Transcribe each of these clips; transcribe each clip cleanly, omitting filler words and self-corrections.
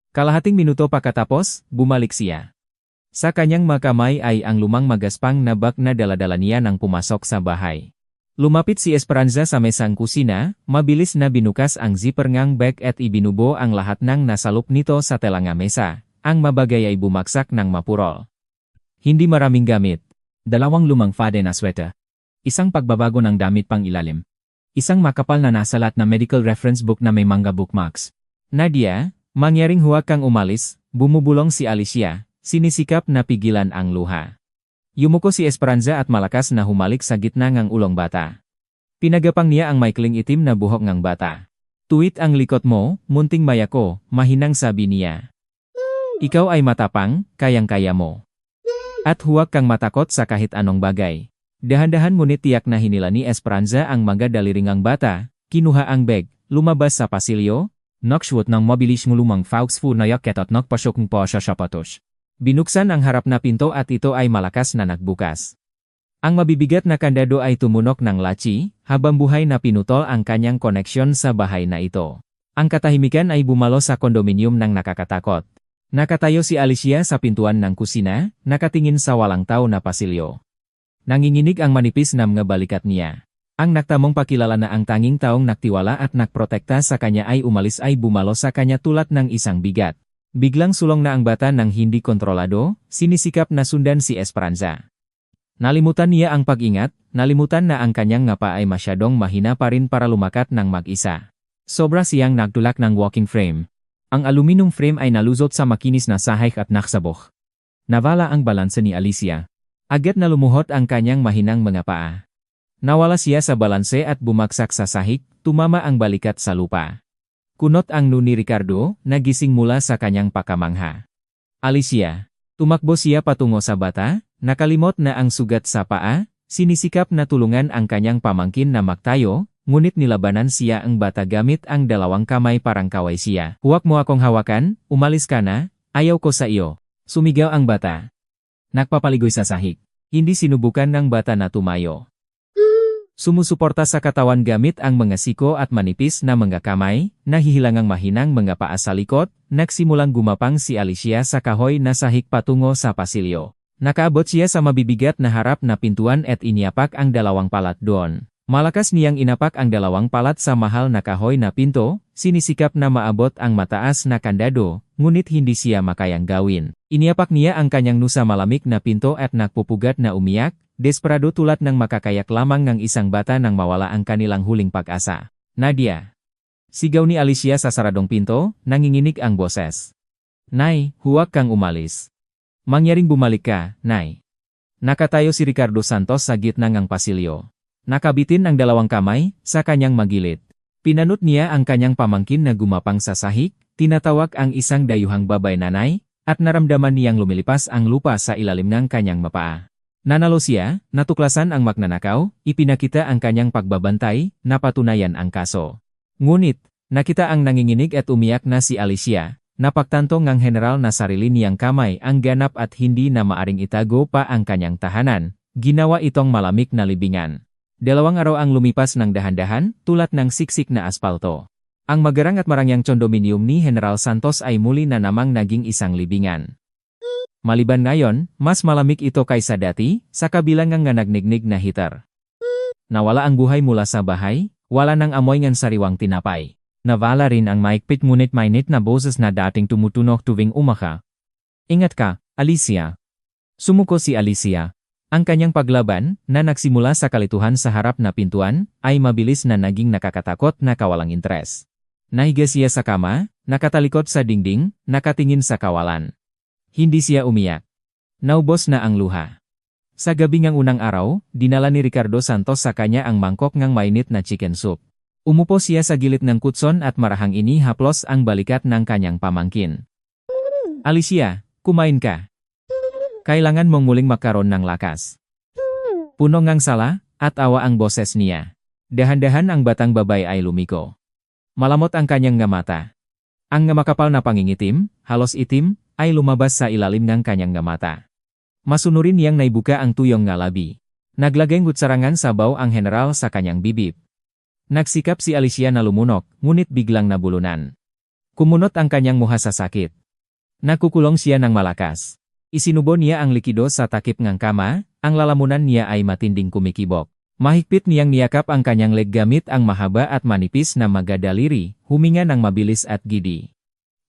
Kalahating minuto pagkatapos, bumalik siya. Sa kanyang makamay ay ang lumang magaspang na bag na dala-dala niya nang pumasok sa bahay. Lumapit si Esperanza sa mesang kusina, mabilis na binukas ang zipper ngang bag at ibinubo ang lahat ng nasalop nito sa telang mesa. Ang mabagay ay bumaksak ng mapurol. Hindi maraming gamit. 2 lumang fade na sweta. Isang pagbabago ng damit pang ilalim. Isang makapal na nasalat na medical reference book na may mga bookmarks. Nadia, mangyaring huwag kang umalis, bumubulong si Alicia. Sinisikap na pigilan ang luha. Yumuko si Esperanza at malakas na humalik sa gitna ng ulong bata. Pinagapang niya ang maikling itim na buhok ng bata. Tuwit ang likot mo, munting mayako, mahinang sabi niya. Ikaw ay matapang, kayang-kaya mo. At huwag kang matakot sa kahit anong bagay. Dahan-dahan ngunit tiyak na hinila ni Esperanza ang mga daliringang bata, kinuha ang bag, lumabas sa pasilyo, nakshwot ng mabilis ngulumang fauxfu na yaket at nakpasok po sa sapatos. Binuksan ang harap na pinto at ito ay malakas na nagbukas. Ang mabibigat na kandado ay tumunok ng lachi, habang buhay na pinutol ang kanyang koneksyon sa bahay na ito. Ang katahimikan ay bumalo sa kondominium ng nakakatakot. Nakatayo si Alicia sa pintuan ng kusina, nakatingin sa walang tao na pasilyo. Nanginginig ang manipis na mga balikat niya. Ang naktamong pakilala na ang tanging taong naktiwala at nakprotekta sa kanya ay umalis ay bumalo sa kanya tulad ng isang bigat. Biglang sulong na ang bata ng hindi kontrolado, sinisikap na sundan si Esperanza. Nalimutan niya ang pag-ingat, nalimutan na ang kanyang ngapa ay masyadong mahina pa rin para lumakat ng mag-isa. Sobra siyang nagtulak ng walking frame. Ang aluminum frame ay naluzot sa makinis na sahig at naksabok. Nawala ang balanse ni Alicia. Agad na lumuhot ang kanyang mahinang mga paa. Nawala siya sa balanse at bumagsak sa sahig, tumama ang balikat sa lupa. Kunot ang ni Ricardo, nagising mula sa kanyang pakamangha. Alicia. Tumakbo siya patungo sa bata, nakalimot na ang sugat sa paa, sinisikap na tulungan ang kanyang pamangkin na magtayo, ngunit nilabanan siya ang bata gamit ang 2 kamay parang kaway siya. Huwag mo akong hawakan, umalis ka na, ayaw ko sa iyo. Sumigaw ang bata. Nagpapaligoy sa sahig. Hindi sinubukan ng bata na tumayo. Sumusuporta sa katawan gamit ang mga siko at manipis na mga kamay, nahihilangang mahinang mga paa sa likod, nagsimulang gumapang si Alicia sa kahoy na sahig patungo sa pasilyo. Nakaabot siya sa mabibigat na harap na pintuan at iniapak ang 2 palat doon. Malakas niyang inapak ang 2 palat sa mahal na kahoy na pinto, sinisikap na maabot ang mataas na kandado, ngunit hindi siya makayang gawin. Iniapak niya ang kanyang nusa malamig na pinto at nagpupugat na umiyak, desperado tulad ng makakayak lamang ng isang bata nang mawala ang kanilang huling pag-asa. Nadia. Sigaw ni Alicia sa saradong pinto, nanginginig ang boses. Nay, huwag kang umalis. Mangyaring bumalik ka, Nay. Nakatayo si Ricardo Santos sa gitna ng pasilyo. Nakabitin ang 2 kamay sa kanyang magilid. Pinanot niya ang kanyang pamangkin na gumapang sa sahig, tinatawag ang isang dayuhang babay nanay, at naramdaman niyang lumilipas ang lupa sa ilalim ng kanyang mapaa. Nanalo siya, natuklasan ang magnanakaw, ipinakita ang kanyang pagbabantay, napatunayan ang kaso. Ngunit, nakita ang nanginginig at umiyak na si Alicia, napagtanto ngang general na sarili niyang kamay ang ganap at hindi na maaring itago pa ang kanyang tahanan, ginawa itong malamig na libingan. 2 araw ang lumipas ng dahan-dahan, tulad ng siksik na aspalto. Ang magarang at marangyang condominium ni General Santos ay muli na namang naging isang libingan. Maliban ngayon, mas malamig ito kaysa dati, sa kabilang ng nagnignig na heater. Nawala ang buhay mula sa bahay, wala nang amoy ng sariwang tinapay. Nawala rin ang maikpit ngunit mainit na boses na dating tumutunog tuwing umaga. Ingat ka, Alicia. Sumuko si Alicia. Ang kanyang paglaban, na nagsimula sa kalituhan sa harap na pintuan, ay mabilis na naging nakakatakot na kawalang interes. Nahiga siya sa kama, nakatalikod sa dingding, nakatingin sa kawalan. Hindi siya umiyak. Naubos na ang luha. Sa gabi ng unang araw, dinala ni Ricardo Santos sa kanya ang mangkok ng mainit na chicken soup. Umupo siya sa gilid ng kutson at marahang inihaplos ang balikat ng kanyang pamangkin. Alicia, kumain ka. Kailangan mong muling magkaroon ng lakas. Puno ngang sala, at awa ang boses niya. Dahan-dahan ang batang babay ay lumiko. Malamot ang kanyang mata. Ang makapal na pangingitim, halos itim, ay lumabas sa ilalim ng kanyang mata. Masunurin niyang naibuka ang tuyong labi. Naglagay ngutsarangan sabaw ang general sa kanyang bibig. Nagsikap si Alicia na lumunok, ngunit biglang nabulunan. Kumunot ang kanyang muha sa sakit. Nakukulong siya ng malakas. Isinubo niya ang likido sa takip ng kama, ang lalamunan niya ay matinding kumikibok. Mahigpit niyang niyakap ang kanyang leg gamit ang mahaba at manipis na magadaliri, huminga ng mabilis at gidi.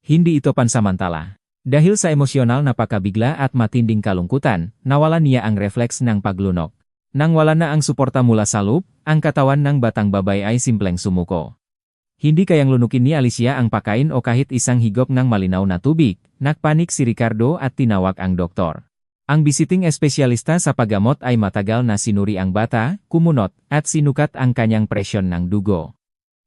Hindi ito pansamantala. Dahil sa emosyonal na pakabigla at matinding kalungkutan, nawalan niya ang refleks ng paglunok. Nang wala na ang suporta mula sa loop, ang katawan ng batang babae ay simpleng sumuko. Hindi kayang lunukin ni Alicia ang pakain o kahit isang higop ng malinaw na tubig. Nagpanik si Ricardo at tinawag ang doktor. Ang bisiting espesyalista sa paggamot ay matagal na sinuri ang bata, kumunot, at sinukat ang kanyang presyon ng dugo.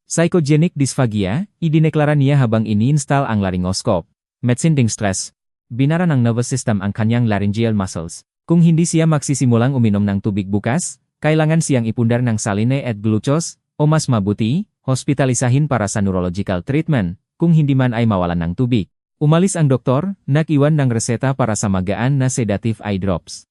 Psychogenic dysphagia, idineklara niya habang ini-install ang laryngoscope. Matinding stress. Binara ng nervous system ang kanyang laryngeal muscles. Kung hindi siya magsisimulang uminom ng tubig bukas, kailangan siyang ipundar ng saline at glucose, o mas mabuti, hospitalisahin para sa neurological treatment, kung hindi man ay mawalan ng tubig. Umalis ang doktor, nag-iwan ng reseta para sa magaan na sedative eye drops.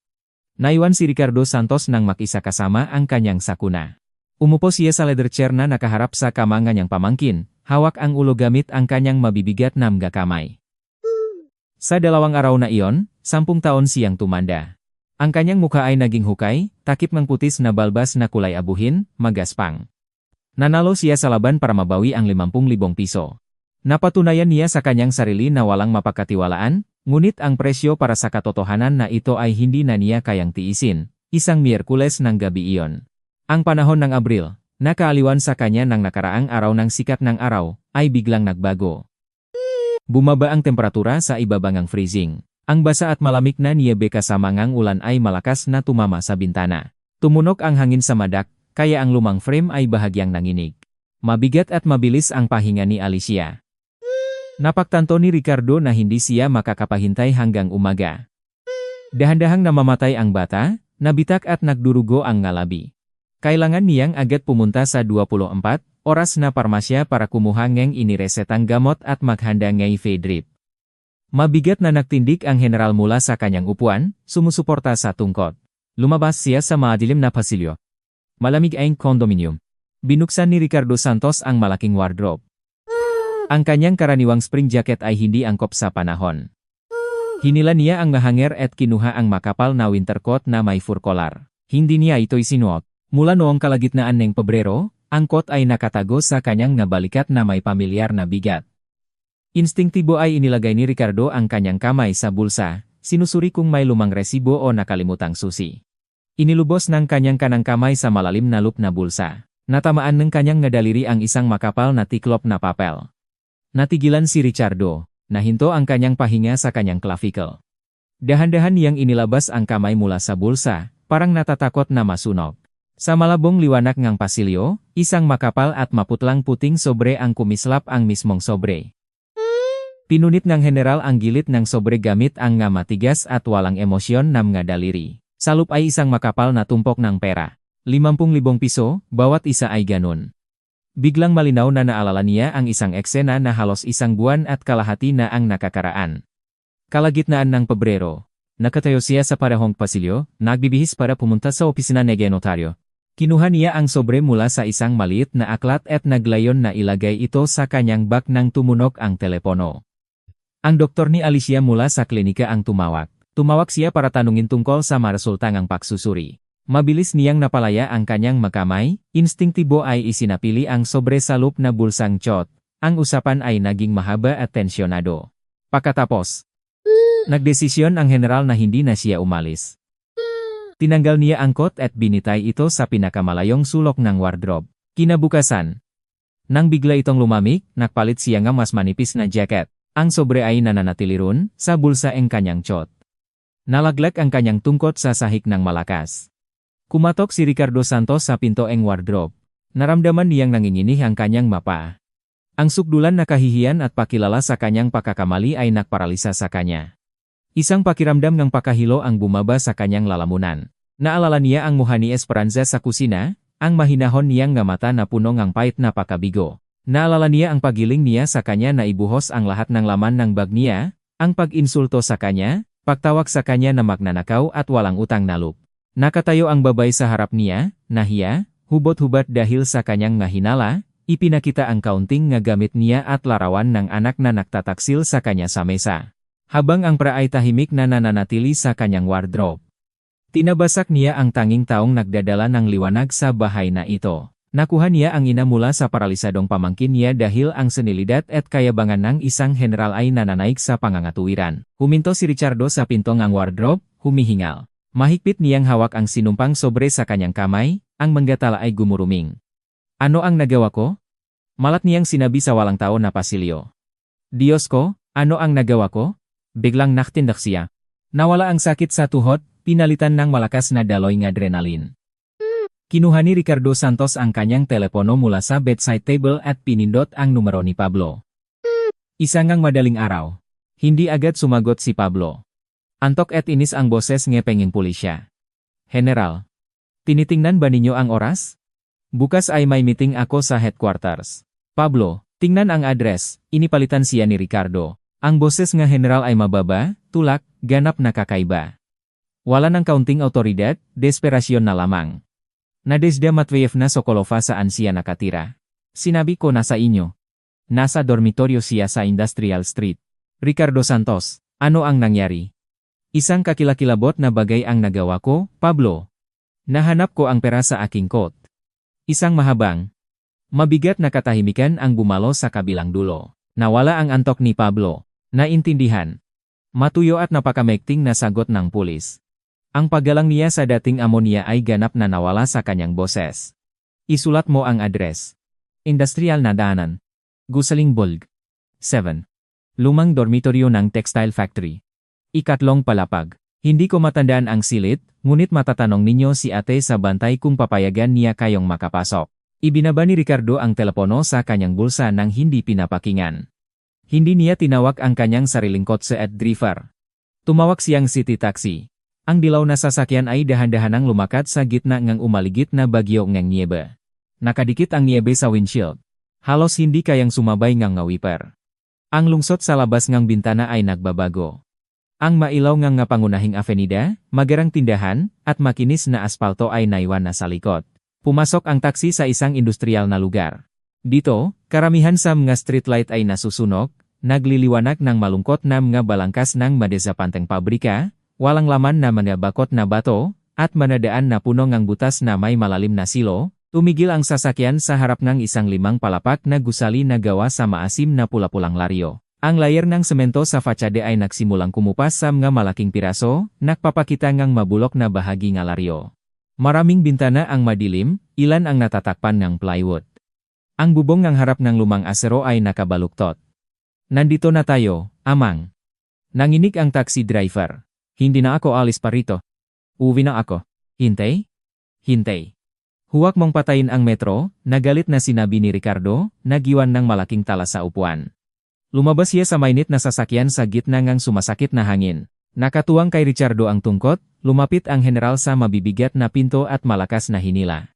Naiwan si Ricardo Santos nang mag-isa kasama ang kanyang sakuna. Umupo siya sa leather chair na nakaharap sa kamang niyang pamangkin, hawak ang ulo gamit ang kanyang mabibigat na mga kamay. Sa 2 araw na iyon, 10 taon siyang tumanda. Ang kanyang mukha ay naging hukay, takip ng putis na balbas na kulay abuhin, magaspang. Nanalo siya sa laban para mabawi ang 50,000 piso. Napatunayan niya sa kanyang sarili na walang mapagkatiwalaan, ngunit ang presyo para sa katotohanan na ito ay hindi na niya kayang tiisin. Isang Miyerkules ng gabi iyon. Ang panahon ng Abril, nakaaliwan sa kanya ng nakaraang araw ng sikat ng araw, ay biglang nagbago. Bumaba ang temperatura sa ibaba ng freezing. Ang basa at malamig na niyebe kasama ngang ulan ay malakas na tumama sa bintana. Tumunog ang hangin sa madak, kaya ang lumang frame ay bahagyang nanginig. Mabigat at mabilis ang pahinga ni Alicia. Napagtanto ni Ricardo na hindi siya makakapahintay hanggang umaga. Dahan-dahang namamatay ang bata, nabitak at nagdurugo ang ngalabi. Kailangan niyang agad pumunta sa 24 oras na parmasya para kumuha ng iniresetang gamot at maghanda ng IV drip. Mabigat na nagtindig ang general mula sa kanyang upuan, sumusuporta sa tungkod. Lumabas siya sa madilim na pasilyo. Malamig ang condominium. Binuksan ni Ricardo Santos ang malaking wardrobe. Ang kanyang karaniwang spring jacket ay hindi angkop sa panahon. Hinila niya ang hanger at kinuha ang makapal na winter coat na may fur collar. Hindi niya ito isinuot. Mula noong kalagitnaan ng Pebrero, ang coat ay nakatago sa kanyang nabalikat na may pamilyar na bigat. Instingtibo ay inilagay ni Ricardo ang kanyang kamay sa bulsa, sinusuri kung may lumang resibo o nakalimutang susi. Inilubos ng kanyang kanang kamay sa malalim na loop na bulsa. Natamaan ng kanyang nadaliri ang isang makapal na tiklop na papel. Natigilan si Ricardo, nahinto ang kanyang pahinga sa kanyang clavicle. Dahan-dahan niyang inilabas ang kamay mula sa bulsa, parang natatakot na masunog. Sa malabong liwanag ng pasilyo, isang makapal at maputlang puting sobre ang kumislap ang mismong sobre. Pinunit ng general ang gilid ng sobre gamit ang nga matigas at walang emosyon na mga daliri. Sa loop ay isang makapal na tumpok ng pera. 50,000 piso, bawat isa ay ganun. Biglang malinaw na naalala niya ang isang eksena na halos 1 buwan at kalahati na ang nakakaraan. Kalagitnaan ng Pebrero. Nakatayo siya sa parehong pasilyo, nagbibihis para pumunta sa opisina ng notaryo. Kinuha niya ang sobre mula sa isang maliit na aklat at naglayon na ilagay ito sa kanyang bag nang tumunog ang telepono. Ang doktor ni Alicia mula sa klinika ang tumawag. Tumawag siya para tanungin tungkol sa maresultangang pagsusuri. Mabilis niyang napalaya ang kanyang makamay, instingtibo ay isinapili ang sobre sa loop na bulsang chot. Ang usapan ay naging mahaba at tensyonado. Pagkatapos, nagdesisyon ang general na hindi na siya umalis. Tinanggal niya ang coat at binitay ito sa pinakamalayong sulok ng wardrobe. Kinabukasan, nang bigla itong lumamig, nagpalit siya ng mas manipis na jacket. Ang sobre ay nananatili ron sa bulsa ng kanyang chot. Nalaglag ang kanyang tungkot sa sahig ng malakas. Kumatok si Ricardo Santos sa pinto ng wardrobe. Naramdaman niyang nanginginig ang kanyang mapa. Ang sukdulan na kahihiyan at pakilala sa kanyang pagkakamali ay nagparalisa sa kanya. Isang pakiramdam ng pakahilo ang bumaba sa kanyang lalamunan. Naalala niya ang mukha ni Esperanza sa kusina, ang mahinahon niyang nga mata na puno ng pait na pakabigo. Naalala niya ang pagiling niya sa kanya na ibuhos ang lahat ng laman ng bag niya, ang pag-insulto sa kanya, pagtawag sa kanya na magnanakaw at walang utang na loob. Nakatayo ang babay sa harap niya, nahiya, hubot-hubad dahil sa kanyang mahinala, ipinakita ang kaunting nga gamit niya at larawan ng anak na nagtataksil sa kanya sa mesa. Habang ang pra ay tahimik na nananatili sa kanyang wardrobe. Tinabasak niya ang tanging taong nagdadala ng liwanag sa bahay na ito. Nakuha niya ang ina mula sa paralisadong pamangkin niya dahil ang senilidad at kayabangan ng isang general ay nananaig sa pangangatuwiran. Huminto si Ricardo sa pinto ng wardrobe, humihingal. Mahigpit niyang hawak ang sinumpang sobre sa kanyang kamay, ang manggatala ay gumuruming. Ano ang nagawa ko? Malat niyang sinabi sa walang tao na pasilyo. Diyos ko, ano ang nagawa ko? Biglang naktindak siya. Nawala ang sakit sa tuhod, pinalitan ng malakas na daloy ng adrenaline. Kinuha ni Ricardo Santos ang kanyang telepono mula sa bedside table at pinindot ang numero ni Pablo. Isang madaling araw. Hindi agad sumagot si Pablo. Antok at inis ang boses ngepenging pulisya. General, tinitingnan ba ninyo ang oras? Bukas ay may meeting ako sa headquarters. Pablo, tingnan ang address, inipalitan siya ni Ricardo. Ang boses nga general ay mababa, tulak, ganap na kakaiba. Wala ng kaunting otoridad, desperasyon na lamang. Nadezhda Matveyevna Sokolova saan siya nakatira? Sinabi ko na sa inyo. Nasa dormitoryo siya sa Industrial Street. Ricardo Santos, ano ang nangyari? Isang kakilakilabot na bagay ang nagawa ko, Pablo. Nahanap ko ang pera sa aking coat. Isang mahabang, mabigat na katahimikan ang bumalo sa kabilang dulo. Nawala ang antok ni Pablo. Naintindihan. Matuyo at napakamekting na sagot ng pulis. Ang paggalang niya sa dating amo niya ay ganap na nawala sa kanyang boses. Isulat mo ang address. Industrial na daanan. Gusaling Bulg. 7. Lumang dormitoryo ng textile factory. Ikatlong palapag. Hindi ko matandaan ang silid, ngunit matatanong ninyo si ate sa bantay kung papayagan niya kayong makapasok. Ibinaba ni Ricardo ang telepono sa kanyang bulsa nang hindi pinapakingan. Hindi niya tinawag ang kanyang sariling kotse at driver. Tumawag siyang city taxi. Ang dilaw na sasakyan ay dahan-dahanang lumakad sa gitna ng umaligit na bagyo ng niebe. Nakadikit ang niebe sa windshield. Halos hindi kayang sumabay ng wiper. Ang lungsot sa labas ng bintana ay nagbabago. Ang mailaw ng pangunahing avenida, magarang tindahan, at makinis na aspalto ay naiwan na sa likod. Pumasok ang taksi sa isang industrial na lugar. Dito, karamihan sa mga streetlight ay nasusunog, nagliliwanag ng malungkot na mga balangkas ng madesapanteng pabrika, walang laman na mga bakot na bato, at manadaan na puno ng butas na may malalim na silo. Tumigil ang sasakyan sa harap ng isang 5 palapak na gusali na gawa sa maasim na pula-pulang laryo. Ang layer ng semento sa fatsade ay nagsimulang kumupas sa mga malaking piraso, nagpapakita ng mabulok na bahagi ng laryo. Maraming bintana ang madilim, ilan ang natatakpan ng plywood. Ang bubong ng harap ng lumang asero ay nakabaluktot. Nandito na tayo, amang. Nanginig ang taxi driver. Hindi na ako alis pa rito. Uwi na ako. Hintay? Hintay. Huwag mong patayin ang metro, nagalit na sinabi ni Ricardo, nagiwan ng malaking tala sa upuan. Lumabas siya sa mainit na sasakyan sa gitna ng sumasakit na hangin. Nakatuwang kay Ricardo ang tungkot, lumapit ang general sa mabibigat na pinto at malakas na hinila.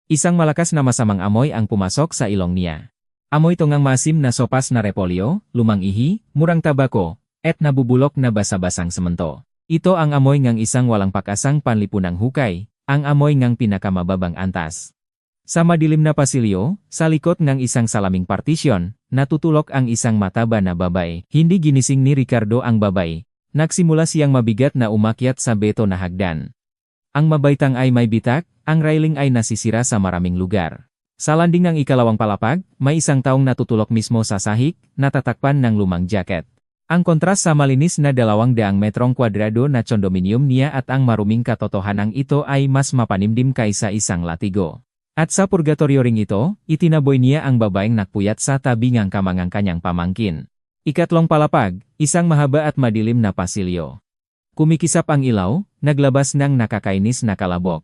Isang malakas na masamang amoy ang pumasok sa ilong niya. Amoy tungang masim na sopas na repolyo, lumang ihi, murang tabako, at nabubulok na basa-basang semento. Ito ang amoy ng isang walang pakasang panlipunang hukay, ang amoy ng pinakamababang antas. Sa madilim na pasilyo, sa likod ng isang salaming partisyon, natutulok ang isang mataba na babae. Hindi ginising ni Ricardo ang babae. Nagsimula siyang mabigat na umakyat sa beto na hagdan. Ang mabaitang ay may bitak, ang railing ay nasisira sa maraming lugar. Sa landing ng ikalawang palapag, may isang taong natutulok mismo sa sahig, natatakpan ng lumang jacket. Ang kontras sa malinis na 200 metrong kwadrado na condominium niya at ang maruming katotohanan ito ay mas mapanimdim kaysa isang latigo. At sa purgatorio ring ito, itinaboy niya ang babaeng nakpuyat sa tabi ng kamangang kanyang pamangkin. Ikatlong palapag, isang mahaba at madilim na pasilyo. Kumikisap ang ilaw, naglabas ng nakakainis na kalabok.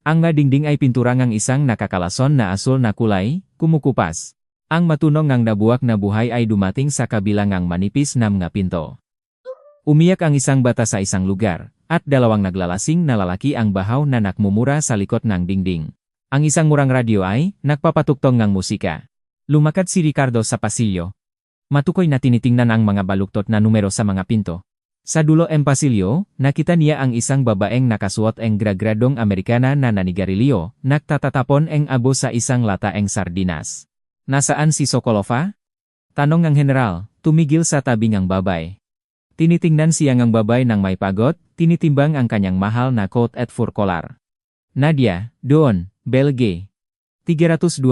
Ang dingding ay pintura ng isang nakakalason na asul na kulay, kumukupas. Ang matunong ng nabuwak na buhay ay dumating sa kabilang ng manipis na mga pinto. Umiyak ang isang bata sa isang lugar, at 2 naglalasing na lalaki ang bahaw na nakmumura sa likod ng dingding. Ang isang murang radyo ay nagpapatuktong ng musika. Lumakad si Ricardo sa pasilyo. Matukoy na tinitingnan ang mga baluktot na numero sa mga pinto. Sa dulo ng pasilyo, nakita niya ang isang babaeng nakasuot ng gragradong Amerikana na nanigarilyo, nagtatatapon ng abo sa isang lata ng sardinas. Nasaan si Sokolova? Tanong ng general, tumigil sa tabi ng babay. Tinitingnan siya ngang babay ng may pagot, tinitimbang ang kanyang mahal na coat at fur collar. Nadia, doon, Belge. 312.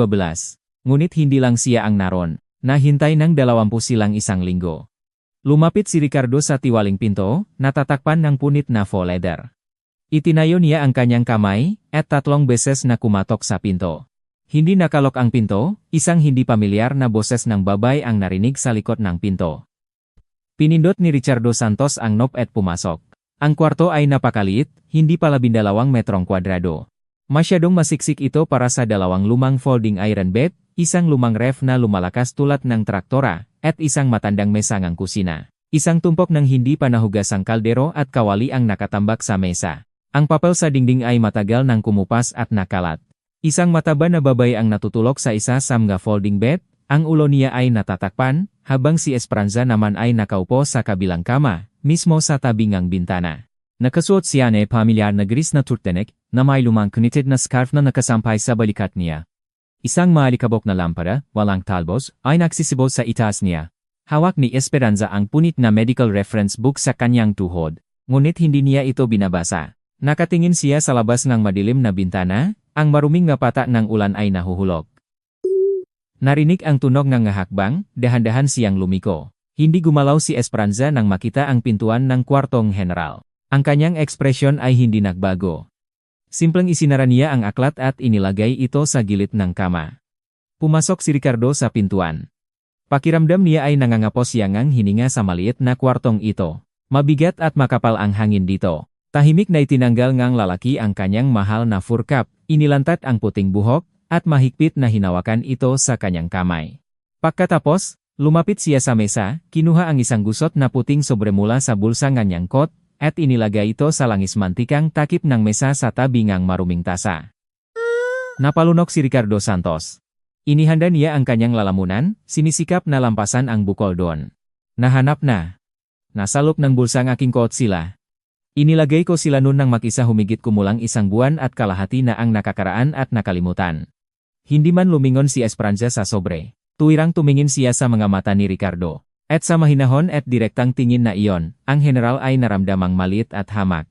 Ngunit hindi lang siya ang naroon. Nahintay ng 20 silang isang linggo. Lumapit si Ricardo sa tiwaling pinto, natatakpan ng punit na faux leather. Itinayo niya ang kanyang kamay, at 3 beses na kumatok sa pinto. Hindi nakalok ang pinto, isang hindi pamilyar na boses ng babay ang narinig sa likod ng pinto. Pinindot ni Ricardo Santos ang knob at pumasok. Ang kwarto ay napakaliit, hindi pala 12 metrong kwadrado. Masyadong masiksik ito para sa 2 lumang folding iron bed, isang lumang ref na lumalakas tulad ng traktora, at isang matandang mesa ng kusina. Isang tumpok ng hindi pa nahugasang kaldero at kawali ang nakatambak sa mesa. Ang papel sa dingding ay matagal nang kumupas at nakalat. Isang mataba na babae ang natutulog sa isa sa mga folding bed, ang ulo niya ay natatakpan, habang si Esperanza naman ay nakaupo sa kabilang kama, mismo sa tabi ng bintana. Nakasuot siya ng pamilyar na gris na turtleneck, na may lumang knitted na scarf na nakasampay sa balikat niya. Isang maalikabok na lampara, walang talbos, ay nagsisibol sa itaas niya. Hawak ni Esperanza ang punit na medical reference book sa kanyang tuhod, ngunit hindi niya ito binabasa. Nakatingin siya sa labas ng madilim na bintana, ang maruming nga pata ng ulan ay nahuhulog. Narinig ang tunog ng ngahakbang, dahan-dahan siyang lumiko. Hindi gumalaw si Esperanza nang makita ang pintuan ng kwartong general. Ang kanyang ekspresyon ay hindi nagbago. Simpleng isinara niya ang aklat at inilagay ito sa gilid ng kama. Pumasok si Ricardo sa pintuan. Pakiramdam niya ay nangangapos siyangang hininga sa maliit na kwartong ito. Mabigat at makapal ang hangin dito. Tahimik na itinanggal ngang lalaki ang kanyang mahal na fur cap, inilantat ang puting buhok, at mahigpit na hinawakan ito sa kanyang kamay. Pagkatapos, lumapit siya sa mesa, kinuha ang isang gusot na puting sobremula sa bulsa ng kanyang kot, at inilagay ito sa langis mantikang takip ng mesa sa tabi ng maruming tasa. Napalunok si Ricardo Santos. Inihanda niya ang kanyang lalamunan, sinisikap na lampasan ang bukol doon. Nahanap na. Nasalop ng bulsa ng aking kot sila. Inilagay ko sila noon nang mag-isa humigit kumulang 1 buwan at kalahati na ang nakakaraan at nakalimutan. Hindi man lumingon si Esperanza sa sobre. Tuwirang tumingin siya sa mga mata ni Ricardo. At sa mahinahon at direktang tingin na iyon, ang general ay naramdamang maliit at hamak.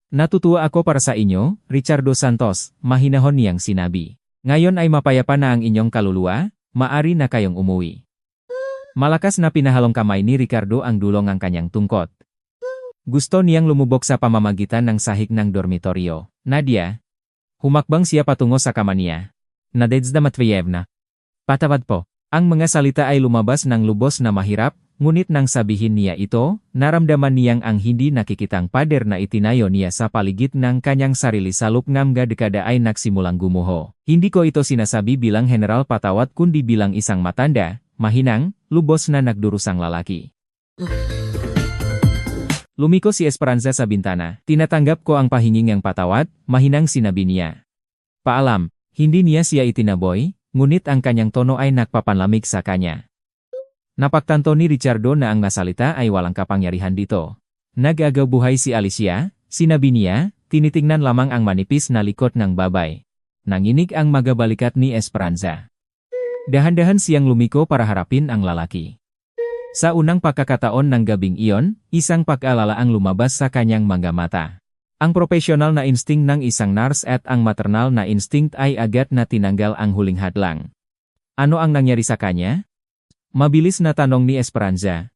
Natutuwa ako para sa inyo, Ricardo Santos, mahinahon niyang sinabi. Ngayon ay mapayapa na ang inyong kaluluwa, maari na kayong umuwi. Malakas na pinahalong kamay ni Ricardo ang dulong ng kanyang tungkot. Gusto niyang lumubog sa pamamagitan ng sahig ng dormitoryo. Nadia. Humakbang siya patungo sa kama niya. Nadezhda Matveyevna. Patawad po. Ang mga salita ay lumabas ng lubos na mahirap, ngunit nang sabihin niya ito, naramdaman niyang ang hindi nakikitang pader na itinayo niya sa paligid ng kanyang sarili sa loob ng mga dekada ay nagsimulang gumuho. Hindi ko ito sinasabi bilang general patawad kundi bilang isang matanda, mahinang, lubos na nagdurusang lalaki. Lumiko si Esperanza sa bintana. Tinatanggap ko ang pahingingang patawad, mahinang sinabi niya. Paalam, hindi niya siya itinaboy, ngunit ang kanyang tono ay nagpapanlamig sa kanya. Napagtanto ni Ricardo na ang nasalita ay walang kapangyarihan dito. Nag-agaw buhay si Alicia, sinabi niya, tinitingnan lamang ang manipis na likod ng babay. Nanginig ang magabalikat ni Esperanza. Dahan-dahan siyang lumiko para harapin ang lalaki. Sa unang pagkakataon ng gabing iyon, isang pag-alala ang lumabas sa kanyang mga mata. Ang profesional na insting ng isang nurse at ang maternal na instinct ay agad na tinanggal ang huling hadlang. Ano ang nangyari sa kanya? Mabilis na tanong ni Esperanza.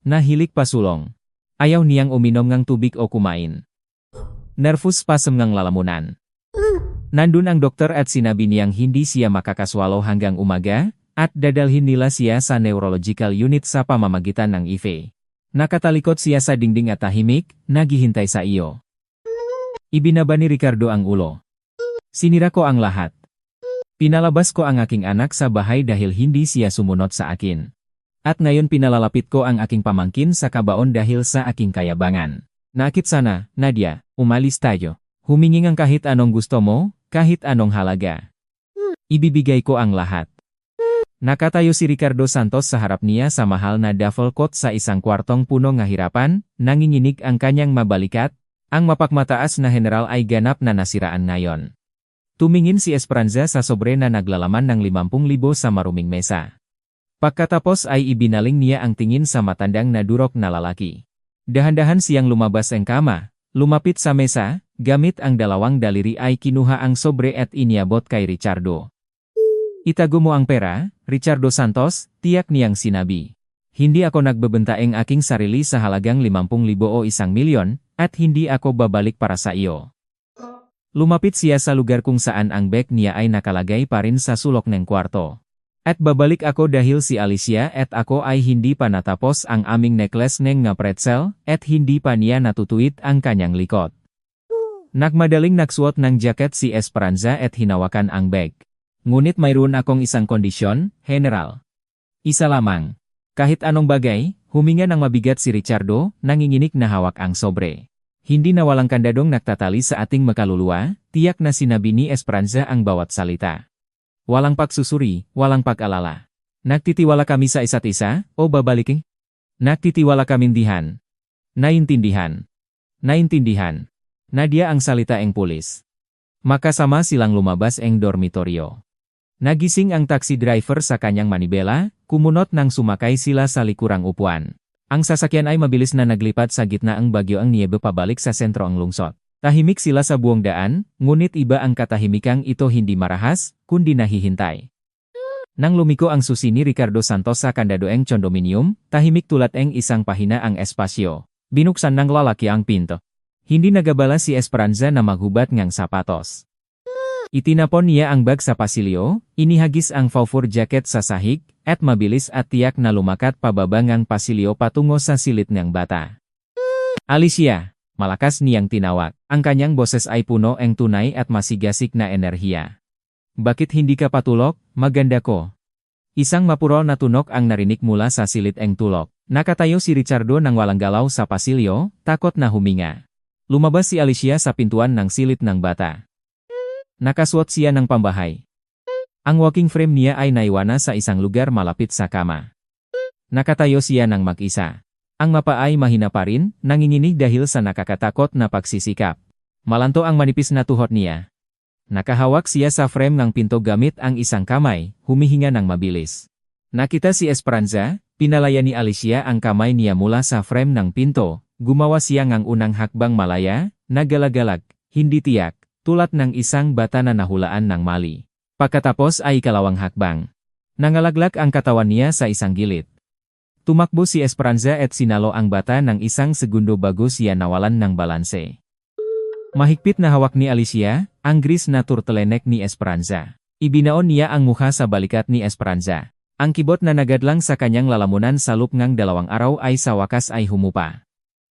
Nahilik pasulong. Ayaw niyang uminom ng tubig o kumain. Nervous spasm ng lalamunan. Nandun ang dokter at sinabi niyang hindi siya makakaswalo hanggang umaga, at dadalhin nila siya sa neurological unit sa pamamagitan ng IFE. Nakatalikot siya sa dingding at tahimik, naghihintay sa iyo. Ibinaba ni Ricardo ang ulo. Sinira ko ang lahat. Pinalabas ko ang aking anak sa bahay dahil hindi siya sumunod sa akin. At ngayon pinalalapit ko ang aking pamangkin sa kabaon dahil sa aking kayabangan. Nakit sana, Nadia, umalis tayo. Humingi ng kahit anong gusto mo, kahit anong halaga. Ibibigay ko ang lahat. Nakatayo si Ricardo Santos sa harap niya sa mahal na duffel coat sa isang kwartong puno ng hirapan, nanginginig ang kanyang mabalikat, ang mapakmataas na general ay ganap na nasiraan ngayon. Tumingin si Esperanza sa sobre na naglalaman ng 50,000 sa maruming mesa. Pagkatapos ay ibinaling niya ang tingin sa matandang na durok na lalaki. Dahan-dahan siyang lumabas ang kama, lumapit sa mesa, gamit ang dalawang daliri ay kinuha ang sobre at iniabot kay Richardo. Itago mo ang pera, Richardo Santos, tiyak niyang sinabi. Hindi ako nagbebentaeng aking sarili sa halagang 50,000 o 1,000,000, at hindi ako babalik para sa iyo. Lumapit siya sa lugar kung saan ang bag niya ay nakalagay pa rin sa sulok ng kwarto. At babalik ako dahil si Alicia at ako ay hindi pa natapos ang aming necklace ng nga pretzel, at hindi pa niya natutuit ang kanyang likod. Nagmadaling nagsuot ng jacket si Esperanza at hinawakan ang bag. Ngunit mayroon akong isang kondisyon, General. Isa lamang. Kahit anong bagay, huminga ng mabigat si Richardo, nanginginig na hawak ang sobre. Hindi na walang kandadong nagtatali sa ating makaluluwa, tiyak na sinabi ni Esperanza ang bawat salita. Walang pagsusuri, walang pag-alala. Nagtitiwala kami sa isa't isa, o babaliking? Nagtitiwala kamindihan. Naintindihan. Naintindihan. Nadia ang salita ng pulis. Makasama silang lumabas ang dormitoryo. Nagising ang taxi driver sa kanyang manibela, kumunot nang sumakay sila sa likurang upuan. Ang sasakyan ay mabilis na naglipat sa gitna ang bagyo ang niebe pabalik sa sentro ang lungsod. Tahimik sila sa buong daan, ngunit iba ang katahimikang ito hindi marahas, kundi nahihintay. Nang lumiko ang susi ni Ricardo Santos sa kandadoeng condominium, tahimik tulad ang isang pahina ang espasyo. Binuksan ng lalaki ang pinto. Hindi nagabala si Esperanza na maghubat ngang sapatos. Itinapon niya ang bag sa pasilyo, inihagis ang fur jacket sa sahig, at mabilis at tiyak na lumakat pababa ngang pasilyo patungo sa silid ng bata. Alicia, malakas niyang tinawag. Ang kanyang boses ay puno ng tunay at masigasig na enerhiya. Bakit hindi ka patulog, maganda ko? Isang mapuro na tunok ang narinig mula sa silid ng tulok. Nakatayo si Richardo nang walang galaw sa pasilyo, takot na huminga. Lumabas si Alicia sa pintuan ng silid ng bata. Nakasuot siya ng pambahay. Ang walking frame niya ay naiwana sa isang lugar malapit sa kama. Nakatayo siya ng mag-isa. Ang mapa ay mahina pa rin, nanginginig dahil sa nakakatakot na pagsisikap. Malanto ang manipis na tuhod niya. Nakahawak siya sa frame ng pinto gamit ang isang kamay, humihinga ng mabilis. Nakita si Esperanza, pinalaya ni Alicia ang kamay niya mula sa frame ng pinto, gumawa siya ng unang hakbang malaya, nagalagalak, hindi tiyak, tulad ng isang bata na nahulaan ng mali. Pagkatapos ay ikalawang hakbang. Nangalaglag ang katawan niya sa isang gilid. Tumakbo si Esperanza at sinalo ang bata ng isang segundo bago siya nawalan ng balanse. Mahigpit na hawak ni Alicia, ang gris na turtleneck ni Esperanza. Ibinaon niya ang mukha sa balikat ni Esperanza. Ang kibot na nagadlang sa kanyang lalamunan sa loob ng 2 araw ay sa wakas ay humupa.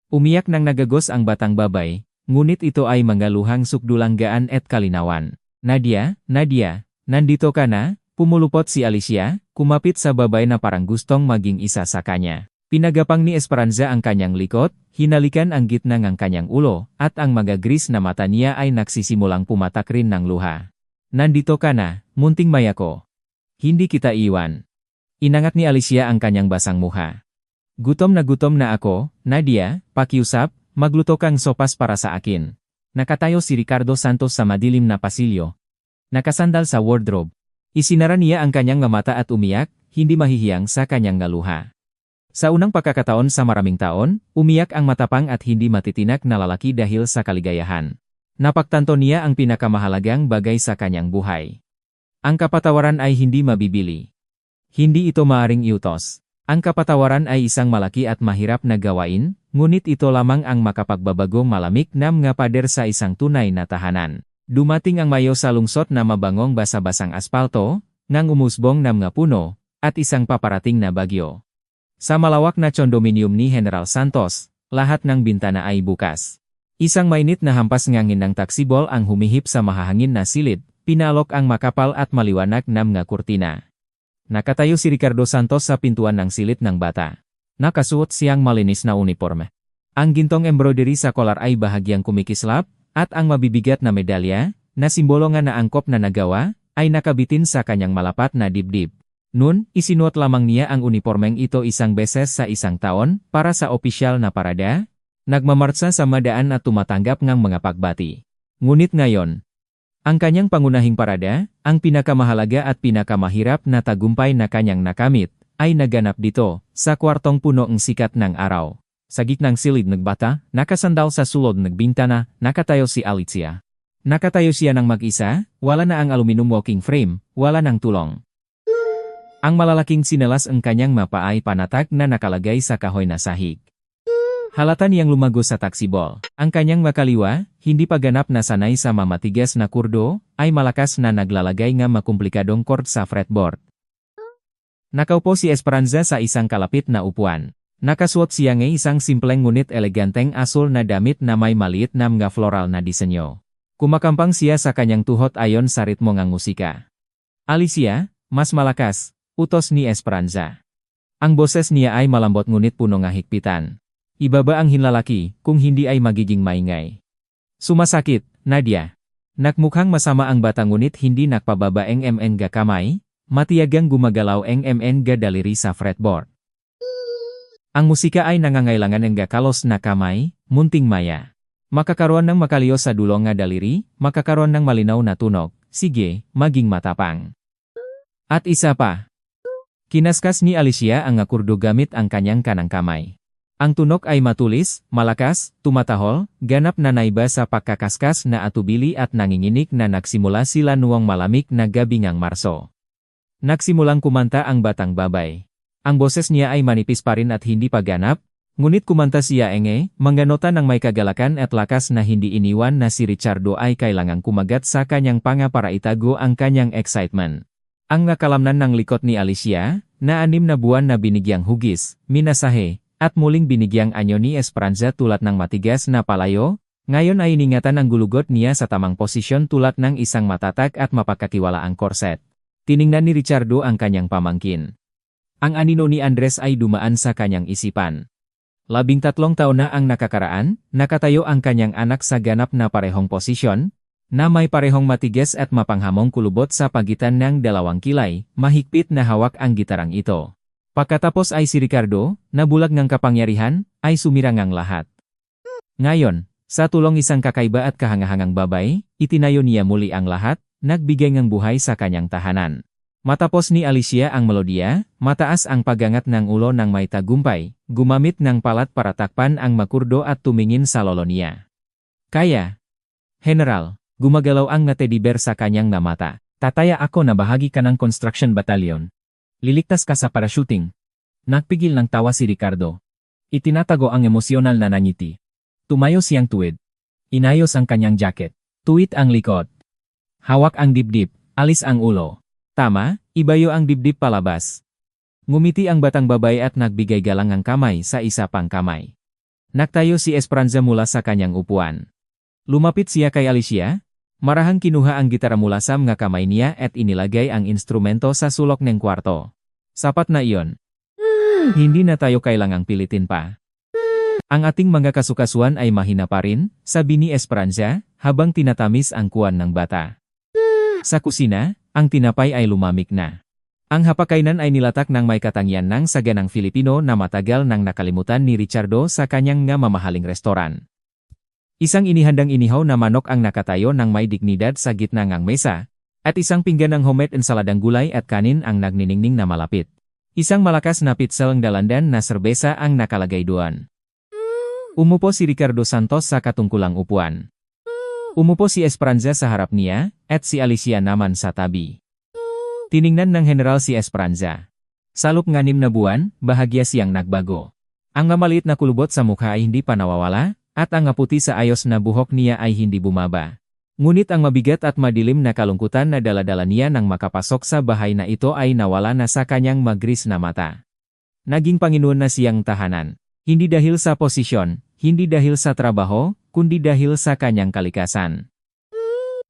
Umiyak nang nagagos ang batang babay, ngunit ito ay mangaluhang sukdulanggaan at kalinawan. Nadia, Nadia, nandito ka na? Pumulupot si Alicia, kumapit sa babay na parang gustong maging isa sa kanya. Pinagapang ni Esperanza ang kanyang likod, hinalikan ang gitna ng kanyang ulo, at ang magagris na mata niya ay nagsisimulang pumatak rin ng luha. Nandito ka na, munting maya ko. Hindi kita iwan. Inangat ni Alicia ang kanyang basang muha. Gutom na ako, Nadia, pakiusap, magluto kang sopas para sa akin. Nakatayo si Ricardo Santos sa madilim na pasilyo. Nakasandal sa wardrobe. Isinara niya ang kanyang mata at umiyak, hindi mahihiyang sa kanyang ngaluha. Sa unang pagkakataon sa maraming taon, umiyak ang matapang at hindi matitinak na lalaki dahil sa kaligayahan. Napagtanto niya ang pinakamahalagang bagay sa kanyang buhay. Ang kapatawaran ay hindi mabibili. Hindi ito maaring iutos. Ang kapatawaran ay isang malaki at mahirap na gawain, ngunit ito lamang ang makapagbabago malamig na mga pader sa isang tunay na tahanan. Dumating ang Mayo sa lungsod na mabangong basa-basang aspalto, ngang umusbong na mga puno, at isang paparating na bagyo. Sa malawak na condominium ni General Santos, lahat ng bintana ay bukas. Isang mainit na hampas ngangin ng taksibol ang humihip sa mahahangin na silid, pinalok ang makapal at maliwanag na mga kurtina. Nakatayo si Ricardo Santos sa pintuan ng silid ng bata. Nakasuot siyang malinis na uniforme. Ang gintong embroidery sa kolar ay bahagyang kumikislap, at ang mabibigat na medalya, na simbolo nga na angkop na nagawa, ay nakabitin sa kanyang malapat na dibdib. Nun, isinuot lamang niya ang unipormeng ito isang beses sa isang taon, para sa opisyal na parada, nagmamartsa sa madaan at tumatanggap ng mga pagbati. Ngunit ngayon, ang kanyang pangunahing parada, ang pinakamahalaga at pinakamahirap na tagumpay na kanyang nakamit, ay naganap dito, sa kwartong puno ng sikat ng araw. Sa gitnang silid nagbata, nakasandal sa sulod nagbintana, nakatayo si Alicia. Nakatayo siya ng mag-isa, wala na ang aluminum walking frame, wala nang tulong. Ang malalaking sinelas ang kanyang mapa ay panatag na nakalagay sa kahoy na sahig. Halata niyang lumago sa taksibol. Ang kanyang makaliwa, hindi pa ganap na sanay sa mamatigas na kurdo, ay malakas na naglalagay nga makomplikadong chord sa fretboard. Nakaupo si Esperanza sa isang kalapit na upuan. Nakasuot siya ng isang simpleng ngunit eleganteng asul na damit na may maliit na mga floral na disenyo. Kumakampang siya sa kanyang tuhod ayon sa ritmo ng musika. Alicia, mas malakas, utos ni Esperanza. Ang boses niya ay malambot ngunit puno ng higpitan. Ibaba ang hinlalaki, kung hindi ay magiging maingay. Sumasakit, Nadia. Nakmukhang masama ang bata ngunit hindi nakpababa ang MN ga kamay, matiyagang gumagalaw ang MN ga daliri sa fretboard. Ang musika ay nangangailangan ng gakalos na kamay, munting maya. Makakaroon ng makaliyo sa dulong nga daliri, makakaroon ng malinaw na tunog, sige, maging matapang. At isa pa. Kinaskas ni Alicia ang akurdo gamit ang kanyang kanang kamay. Ang tunog ay matulis, malakas, tumatahol, ganap na naiba sa pagkakaskas na atubili at nanginginig na nagsimula sila nuwang malamig na gabi ngang Marso. Nagsimulang kumanta ang batang babay. Ang boses niya ay manipis pa rin at hindi pa ganap, ngunit kumanta siya mga nota ng may kagalakan at lakas na hindi iniwan na si Richardo ay kailangang kumagat sa kanyang panga para itago ang kanyang excitement. Ang nakalamnan ng likot ni Alicia, na 6 na buwan na binigyang hugis, minasahe, at muling binigyang anyo ni Esperanza tulad ng matigas na palayo, ngayon ay iningatan ang gulugot niya sa tamang posisyon tulad ng isang matatag at mapagkatiwalaang korset. Tiningnan ni Richardo ang kanyang pamangkin. Ang anino ni Andres ay dumaan sa kanyang isipan. 13 taon na ang nakakaraan, nakatayo ang kanyang anak sa ganap na parehong posisyon, na may parehong matigas at mapanghamong kulubot sa pagitan ng dalawang kilay, mahigpit na hawak ang gitarang ito. Pagkatapos ay si Ricardo, na bulag ng kapangyarihan, ay sumirang ang lahat. Ngayon, sa tulong isang kakaiba at kahangahangang babay, itinayo niya muli ang lahat, nagbigay ng buhay sa kanyang tahanan. Matapos ni Alicia ang melodiya, mataas ang pagangat ng ulo ng may tagumpay, gumamit ng palat para takpan ang makurdo at tumingin sa lolo niya. Kaya, General, gumagalaw ang teddy bear sa kanyang mata. Tataya ako na bahagi ka ng construction battalion. Liligtas ka sa parachuting. Nagpigil ng tawa si Ricardo. Itinatago ang emosyonal na nangiti. Tumayo siyang tuwid. Inayos ang kanyang jacket. Tuwid ang likod. Hawak ang dibdib, alis ang ulo. Tama, ibayo ang dibdib palabas. Ngumiti ang batang babae at nagbigay galang ang kamay sa isa pang kamay. Naktayo si Esperanza mula sa kanyang upuan. Lumapit siya kay Alicia. Marahang kinuha ang gitara mula sa mga kamay niya at inilagay ang instrumento sa sulok ng kwarto. Sapat na iyon. Hindi na tayo kailangang pilitin pa. Ang ating mga kasukasuan ay mahina pa rin, sabi ni Esperanza, habang tinatamis ang kuwan ng bata. Sa kusina, ang tinapay ay lumamig na. Ang hapakainan ay nilatak ng may katangian ng saganang Filipino na matagal nang nakalimutan ni Richardo sa kanyang nga mamahaling restoran. Isang inihandang inihaw na manok ang nakatayo ng may dignidad sa gitna ng mesa, at isang pinggan ng homemade ensaladang gulay at kanin ang nagniningning na malapit. Isang malakas na pitselang dalandan na serbesa ang nakalagay doon. Umupo si Ricardo Santos sa katungkulang upuan. Umupo si Esperanza sa harap niya, at si Alicia naman sa tabi. Tiningnan ng general si Esperanza. Sa loob ng 6 na buwan, bahagya siyang nagbago. Ang mamaliit na kulubot sa mukha ay hindi pa nawawala, at ang aputi sa ayos na buhok niya ay hindi bumaba. Ngunit ang mabigat at madilim na kalungkutan na dala-dala niya nang makapasok sa bahay na ito ay nawala na sa kanyang magris na mata. Naging Panginoon na siyang tahanan. Hindi dahil sa posisyon, hindi dahil sa trabaho, kundi dahil sa kanyang kalikasan.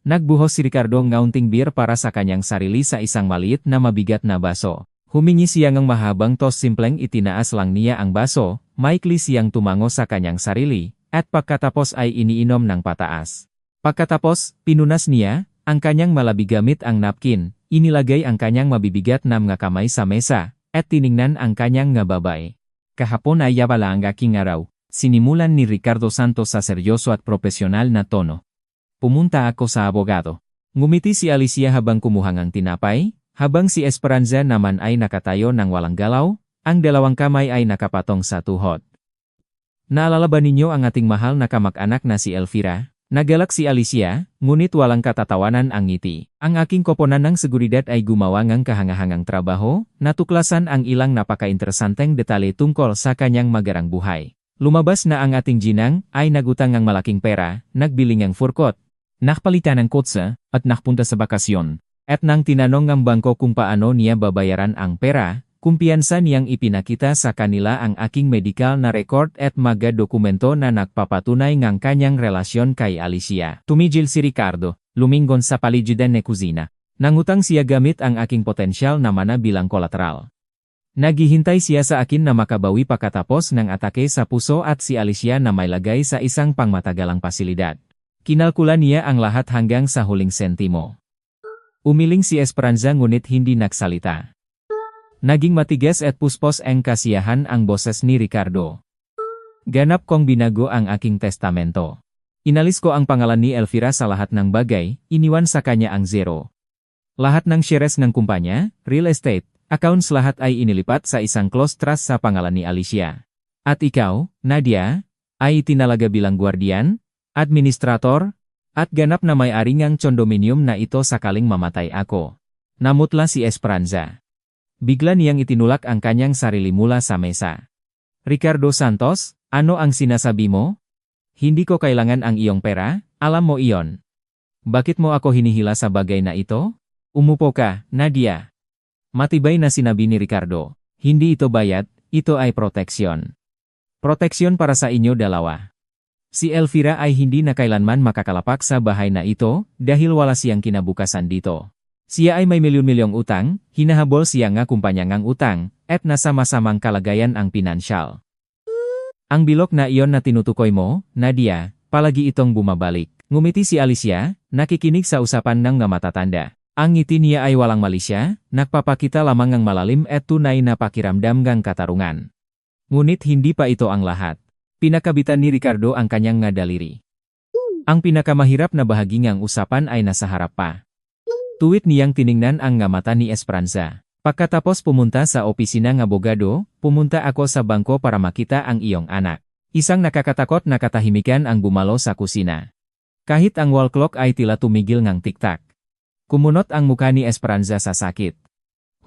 Nagbuhos si Ricardo ngaunting beer para sa kanyang sarili sa isang maliit na mabigat na baso. Humingi siya ng mahabang tos, simpleng itinaas lang niya ang baso, maikli siyang tumango sa kanyang sarili, at pagkatapos ay iniinom ng pataas. Pagkatapos, pinunas niya ang kanyang malabi gamit ang napkin, inilagay ang kanyang mabibigat na mga kamay sa mesa, at tiningnan ang kanyang nga babay. Kahapon ay yabala ang aking araw, sinimulan ni Ricardo Santos sa seryoso at propesyonal na tono. Pumunta ako sa abogado. Ngumiti si Alicia habang kumuhang ang tinapay, habang si Esperanza naman ay nakatayo ng walang galaw, ang dalawang kamay ay nakapatong sa tuhod. Naalala ba ninyo ang ating mahal na kamag-anak na si Elvira? Nagalak si Alicia, ngunit walang katatawanan ang ngiti. Ang aking koponan ng seguridad ay gumawa ng kahangahangang trabaho, natuklasan ang ilang napaka-interesanteng detalye tungkol sa kanyang magarang buhay. Lumabas na ang ating ginang ay nagutang ng malaking pera, nagbiling ng furkot, nakpalitan ng kotse, at nakpunta sa bakasyon. At nang tinanong ng bangko kung paano niya babayaran ang pera, kumpiyansa niyang ipinakita sa kanila ang aking medical na record at mga dokumento na nagpapatunay ng kanyang relasyon kay Alicia. Tumigil si Ricardo, lumingon sa paligid ng kusina. Nangutang siya gamit ang aking potensyal na mana bilang kolateral. Naghihintay siya sa akin na makabawi pagkatapos ng atake sa puso at si Alicia na may lagay sa isang pangmatagalang pasilidad. Kinalkula niya ang lahat hanggang sa huling sentimo. Umiling si Esperanza ngunit hindi nagsalita. Naging matigas at puspos ang kasiyahan ang boses ni Ricardo. Ganap kong binago ang aking testamento. Inalis ko ang pangalan ni Elvira sa lahat ng bagay, iniwan sa kanya ang zero. Lahat ng shares ng kumpanya, real estate, accounts lahat ay inilipat sa isang close trust sa pangalan ni Alicia. At ikaw, Nadia, ay itinalaga bilang guardian, administrator, at ganap na may-ari ng condominium na ito sakaling mamatay ako. Namutla si Esperanza. Bigla niyang itinulak ang kanyang sarili mula sa mesa. Ricardo Santos, ano ang sinasabi mo? Hindi ko kailangan ang iyong pera, alam mo iyon. Bakit mo ako hinihila sa bagay na ito? Umupo ka, Nadia. Matibay na sinabi ni Ricardo. Hindi ito bayad, ito ay proteksyon. Proteksyon para sa inyo dalawa. Si Elvira ay hindi na kailanman makakalapak sa bahay na ito dahil wala siyang kinabukasan dito. Siya ay may milyon-milyong utang, hinahabol siya nga kumpanya ngang utang, at nasa masamang kalagayan ang pinansyal. Ang bilok na iyon na tinutukoy mo, Nadia, palagi itong bumabalik. Ngumiti si Alicia, nakikinig sa usapan ng matatanda. Ang ngiti niya ay walang malisya, nagpapakita lamang ng malalim at tunay na pakiramdam ng katarungan. Ngunit hindi pa ito ang lahat. Pinakabitan ni Ricardo ang kanyang nga daliri. Ang pinakamahirap na bahagi ng usapan ay nasa harap pa. Tuwid niyang tiningnan ang nga mata ni Esperanza. Pagkatapos pumunta sa opisina ng abogado, pumunta ako sa bangko para makita ang iyong anak. Isang nakakatakot na katahimikan ang bumalo sa kusina. Kahit ang wall clock ay tila tumigil ng tiktak. Kumunot ang mukha ni Esperanza sa sakit.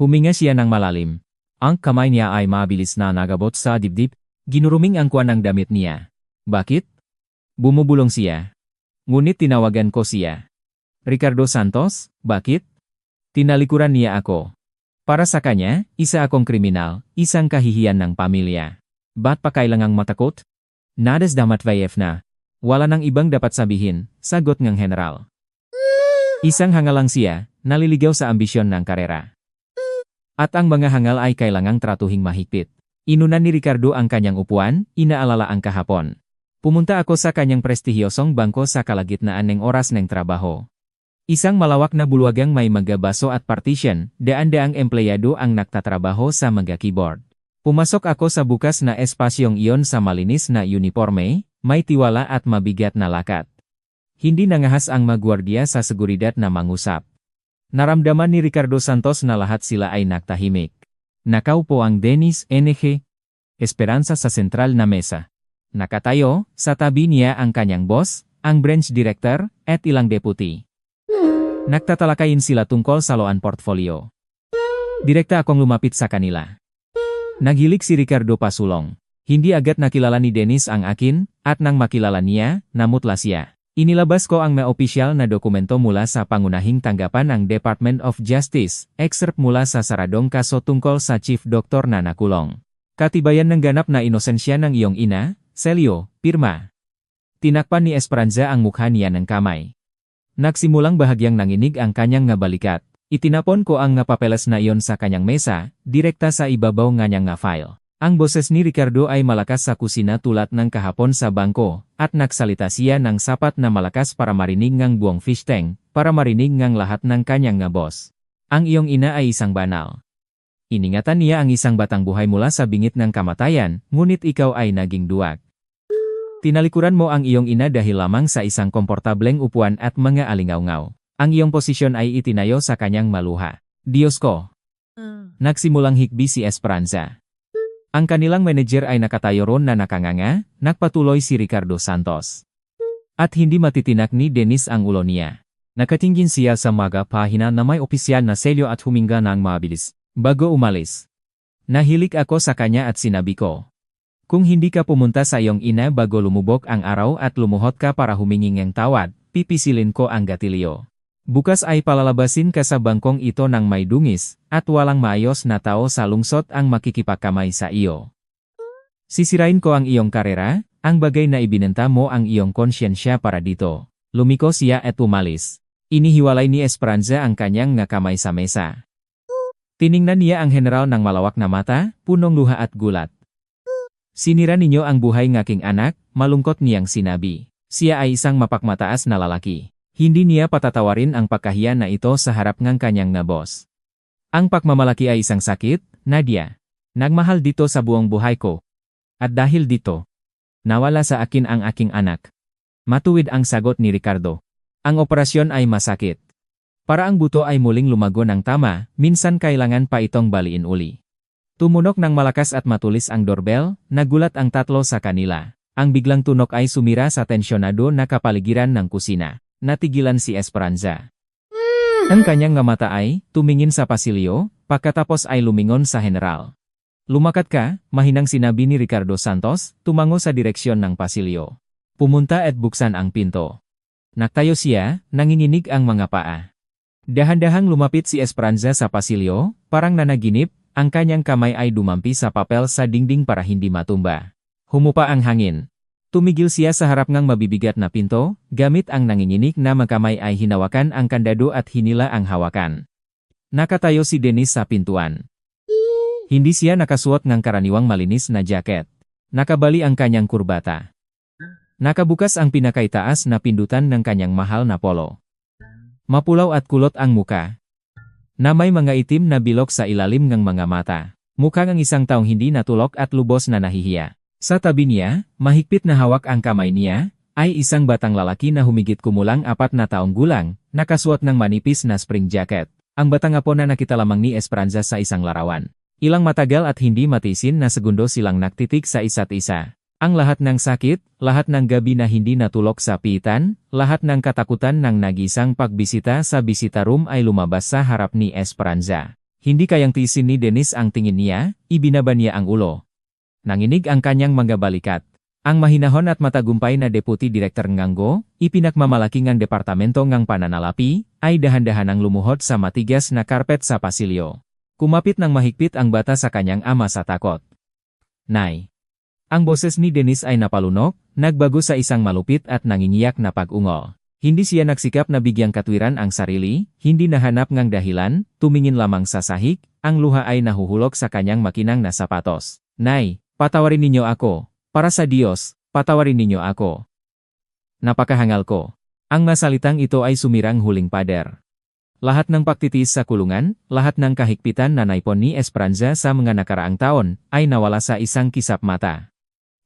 Huminga siya ng malalim. Ang kamay niya ay mabilis na nagabot sa dibdib, ginuruming ang kuwan ng damit niya. Bakit? Bumubulong siya. Ngunit tinawagan ko siya. Ricardo Santos, bakit? Tinalikuran niya ako. Para sa kanya, isa akong kriminal, isang kahihiyan ng pamilya. Ba't pa kailangang matakot? Nadas damat vayef na. Wala nang ibang dapat sabihin, sagot ng general. Isang hangal lang siya, naliligaw sa ambisyon ng karera. At ang mga hangal ay kailangang tratuhing mahigpit. Inunan ni Ricardo ang kanyang upuan, inaalala ang kahapon. Pumunta ako sa kanyang prestihiyosong bangko sa kalagitnaan ng oras ng trabaho. Isang malawak na bulwagang may mga baso at partition, daan-daang empleyado ang nagtatrabaho sa mga keyboard. Pumasok ako sa bukas na espasyong iyon sa malinis na uniforme, may tiwala at mabigat na lakat. Hindi nangahas ang magwardiya sa seguridad na mangusap. Naramdaman ni Ricardo Santos na lahat sila ay nagtahimik. Nakaupo ang Dennis N.G. Esperanza sa sentral na mesa. Nakatayo, sa tabi niya ang kanyang boss, ang branch director, at ilang deputy. Nagtatalakayin sila tungkol sa loan portfolio. Direkta akong lumapit sa kanila. Naghilig si Ricardo pasulong. Hindi agad nakilala ni Dennis ang akin, at nang makilala niya, namutla siya. Inilabas ko ang mga opisyal na dokumento mula sa pangunahing tanggapan ng Department of Justice, excerpt mula sa saradong kaso tungkol sa Chief Doctor na nakulong. Katibayan ng ganap na inosensya ng iyong ina, Celio, pirma. Tinakpan ni Esperanza ang mukha niya ng kamay. Nagsimulang bahagyang nanginig ang kanyang nga balikat. Itinapon ko ang nga papeles na iyon sa kanyang mesa, direkta sa ibabaw nga niyang nga file. Ang boses ni Ricardo ay malakas sa kusina tulad ng kahapon sa bangko, at nagsalita siya ng sapat na malakas para marinig ngang buong fish tank, para marinig ngang lahat ng kanyang nga boss. Ang iyong ina ay isang banal. Iningatan niya ang isang batang buhay mula sa bingit ng kamatayan, ngunit ikaw ay naging duwag. Tinalikuran mo ang iyong ina dahil lamang sa isang komportableng upuan at mga alingaw-ngaw. Ang iyong posisyon ay itinayo sa kanyang maluha. Diyos ko! Nagsimulang hikbi si Esperanza. Ang kanilang manager ay nakatayo ron na nakanganga, nagpatuloy si Ricardo Santos. At hindi matitinak ni Dennis ang ulo niya. Nakatingin siya sa mga pahina na may opisyal na selyo at huminga ng mabilis. Bago umalis. Nahilik ako sa kanya at sinabi ko. Kung hindi ka pumunta sa iyong ina bago lumubog ang araw at lumuhot ka para humingi ng tawad, pipisilin ko ang gatilyo. Bukas ay palalabasin ka sa bangkong ito ng may dungis, at walang maayos na tao sa lungsod ang makikipakamay sa iyo. Sisirain ko ang iyong karera, ang bagay na ibinenta mo ang iyong konsyensya para dito. Lumiko siya at umalis. Inihiwalay ni Esperanza ang kanyang kamay sa mesa. Tiningnan niya ang general ng malawak na mata, punong luha at gulat. Sinira ninyo ang buhay ng aking anak, malungkot niyang sinabi. Siya ay isang mapakmataas na lalaki. Hindi niya patatawarin ang pagkahiya na ito sa harap ng kanyang na boss. Ang pagmamalaki ay isang sakit, Nadia. Nagmahal dito sa buong buhay ko. At dahil dito, nawala sa akin ang aking anak. Matuwid ang sagot ni Ricardo. Ang operasyon ay masakit. Para ang buto ay muling lumago ng tama, minsan kailangan pa itong baliin uli. Tumunok ng malakas at matulis ang doorbell, nagulat ang tatlo sa kanila. Ang biglang tunog ay sumira sa tensyonado na kapaligiran ng kusina. Natigilan si Esperanza. Ang kanyang mata ay tumingin sa pasilyo, pagkatapos ay lumingon sa general. Lumakat ka, mahinang sinabi ni Ricardo Santos, tumango sa direksyon ng pasilyo. Pumunta at buksan ang pinto. Naktayo siya, nanginginig ang mga paa. Dahan-dahang lumapit si Esperanza sa pasilyo, parang nanaginip, ang kanyang kamay ay dumampi sa papel sa dingding para hindi matumba. Humupa ang hangin. Tumigil siya sa harap ng mabibigat na pinto, gamit ang nanginginig na magkamay ay hinawakan ang kandado at hinila ang hawakan. Nakatayo si Dennis sa pintuan. Hindi siya nakasuot ng karaniwang malinis na jacket. Nakabali ang kanyang kurbata. Nakabukas ang pinakaitaas na pindutan ng kanyang mahal na polo. Mapulaw at kulot ang muka. Na may mga itim na bilog sa ilalim ng mga mata. Mukha ng isang taong hindi natulog at lubos na nahihiya. Sa tabi niya, mahigpit na hawak ang kamay niya, ay isang batang lalaki na humigit kumulang 4 na taong gulang, nakasuot ng manipis na spring jacket. Ang batang apo na nakita lamang ni Esperanza sa isang larawan. Ilang matagal at hindi matisin na segundo silang naktitig sa isa't isa. Ang lahat ng sakit, lahat ng gabi na hindi natulog sa piitan, lahat ng katakutan ng nagisang pagbisita sa bisita room ay lumabas sa harap ni Esperanza. Hindi kayang tiisin ni Dennis ang tingin niya, ibinaba niya ang ulo. Nanginig ang kanyang mga balikat. Ang mahinahon at matagumpay na Deputy Director Ngango, ipinagmamalaki ng Departamento ng Pananalapi, ay dahan-dahanang lumuhod sa matigas na karpet sa pasilyo. Kumapit ng mahigpit ang bata sa kanyang ama sa takot. Nay. Ang boses ni Dennis ay napalunok, nagbago sa isang malupit at nangingiyak na pag-ungol. Hindi siya nagsikap na bigyang katwiran ang sarili, hindi nahanap ng dahilan, tumingin lamang sa sahig, ang luha ay nahuhulog sa kanyang makinang na sapatos. Nay, patawarin ninyo ako. Para sa Diyos, patawarin ninyo ako. Napakahangal ko. Ang masalitang ito ay sumirang huling pader. Lahat ng pagtitiis sa kulungan, lahat ng kahigpitan na naipon ni Esperanza sa mga nakaraang taon, ay nawala sa isang kisap mata.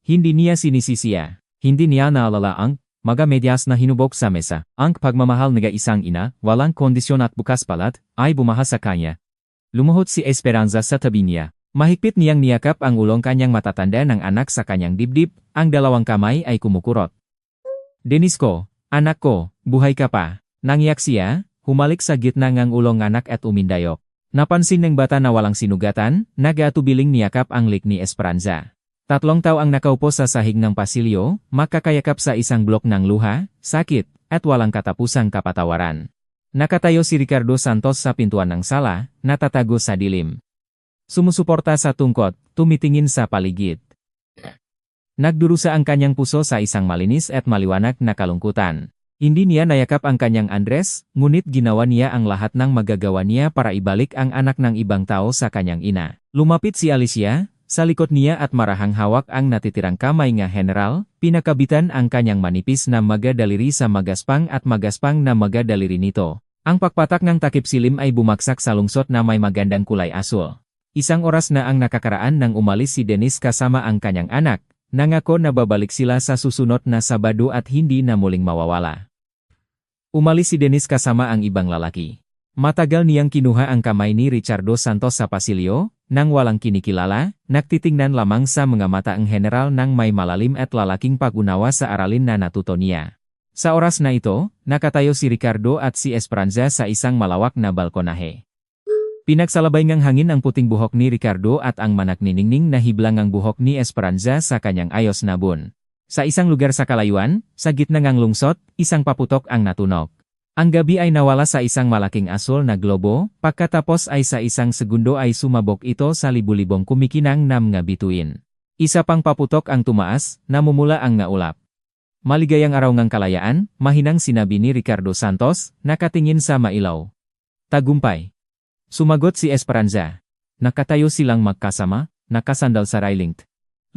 Hindi niya sinisisiya. Hindi niya naalala ang mga medyas na hinubog sa mesa. Ang pagmamahal ng isang ina, walang kondisyon at bukas palat, ay bumaha sa kanya. Lumuhod si Esperanza sa tabi niya. Mahigpit niyang niyakap ang ulong kanyang matatanda ng anak sa kanyang dibdib, ang dalawang kamay ay kumukurot. Dennis ko, anak ko, buhay ka pa. Nangiyak siya, humalik sa gitna ng ulong anak at umindayok. Napansin ng bata na walang sinugatan, nag-atubiling niyakap ang lik ni Esperanza. 3 tao ang nakaupo sa sahig ng pasilyo, makakayakap sa isang blok ng luha, sakit, at walang katapusang kapatawaran. Nakatayo si Ricardo Santos sa pintuan ng sala, natatago sa dilim. Sumusuporta sa tungkot, tumitingin sa paligid. Nagdurusa ang kanyang puso sa isang malinis at maliwanag na kalungkutan. Hindi niya nayakap ang kanyang Andres, ngunit ginawa niya ang lahat ng magagawa niya para ibalik ang anak ng ibang tao sa kanyang ina. Lumapit si Alicia, sa likod niya at marahang hawak ang natitirang kamay nga general, pinakabitan ang kanyang manipis na magadaliri sa magaspang at magaspang na magadaliri nito. Ang pagpatak ng takip silim ay bumagsak sa lungsot na may magandang kulay asul. Isang oras na ang nakakaraan nang umalis si Dennis kasama ang kanyang anak, nangako na babalik sila sa susunod na Sabado at hindi na muling mawawala. Umalis si Dennis kasama ang ibang lalaki. Matagal niyang kinuha ang kamay ni Ricardo Santos sa pasilyo, nang walang kinikilala, nagtitingnan lamang sa mga mata ang general nang may malalim at lalaking pag-unawa sa aralin na natuto niya. Sa oras na ito, nakatayo si Ricardo at si Esperanza sa isang malawak na balkonahe. Pinagsalabay ngang hangin ang puting buhok ni Ricardo at ang manakniningning na hiblang ang buhok ni Esperanza sa kanyang ayos na bun. Sa isang lugar sa kalayuan, sa gitna ngang lungsot, isang paputok ang natunog. Ang gabi ay nawala sa isang malaking asul na globo, pagkatapos ay sa isang segundo ay sumabog ito sa libu-libong kumikinang na mga bituin. Isa pang paputok ang tumaas, namumula ang naulap. Maligayang araw ngang kalayaan, mahinang sinabi ni Ricardo Santos, nakatingin sa mailaw. Tagumpay. Sumagot si Esperanza. Nakatayo silang magkasama, nakasandal sa railing.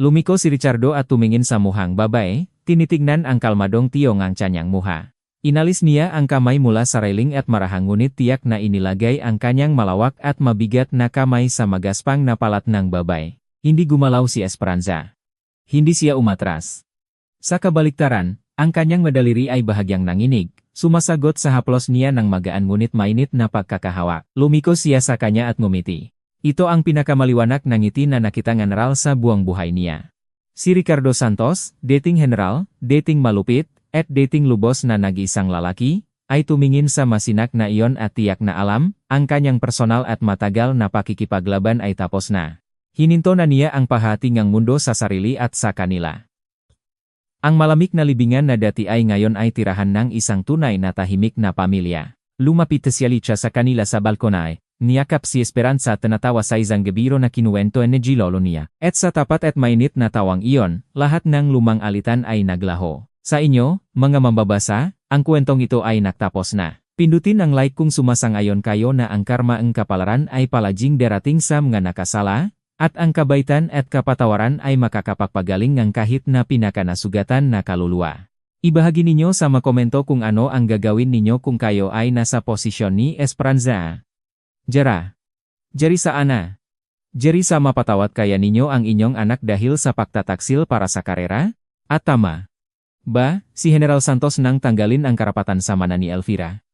Lumiko si Ricardo at tumingin sa muhang babae, tinitignan ang kalmadong tiyong ang tiyanyang muha. Inalis niya ang kamay mula sa railing at marahang ngunit tiyak na inilagay ang kanyang malawak at mabigat na kamay sa magaspang na palat ng babae. Hindi gumalaw si Esperanza. Hindi siya umatras. Sa kabaliktaran, ang kanyang madaliri ay bahagyang nanginig, sumasagot sa haplos niya ng magaan ngunit mainit na pagkakahawak. Lumiko siya sa kanya at ngumiti. Ito ang pinakamaliwanag na ngiti na nakitang general sa buong buhay niya. Si Ricardo Santos, dating general, dating malupit, at dating lubos na nag-iisang lalaki, ay tumingin sa masinak na iyon at tiyak na alam, ang kanyang personal at matagal na pakikipaglaban ay tapos na. Hininto na niya ang pahatingang mundo sa sarili at sa kanila. Ang malamig na libingan na dati ay ngayon ay tirahan ng isang tunay na tahimik na pamilya. Lumapit si Alicia sa kanila sa balkonay, niyakap si Esperanza at natawa sa isang gabiro na kinuwento ni Gilolo niya. At sa tapat at mainit na tawang iyon, lahat ng lumang alitan ay naglaho. Sa inyo, mga mambabasa, ang kwentong ito ay nagtapos na. Pindutin ang like kung sumasang-ayon kayo na ang karma ang kapalaran ay palaging darating sa mga nakasala, at ang kabaitan at kapatawaran ay makakapagpagaling ng kahit na pinakanasugatan na kaluluwa. Ibahagi ninyo sa mga komento kung ano ang gagawin ninyo kung kayo ay nasa posisyon ni Esperanza. Jara. Jari sa ana. Jari sa mapatawat kaya ninyo ang inyong anak dahil sa pagtataksil para sa karera? At tama. Si General Santos nang tanggalin ang karapatan sa mana ni Elvira.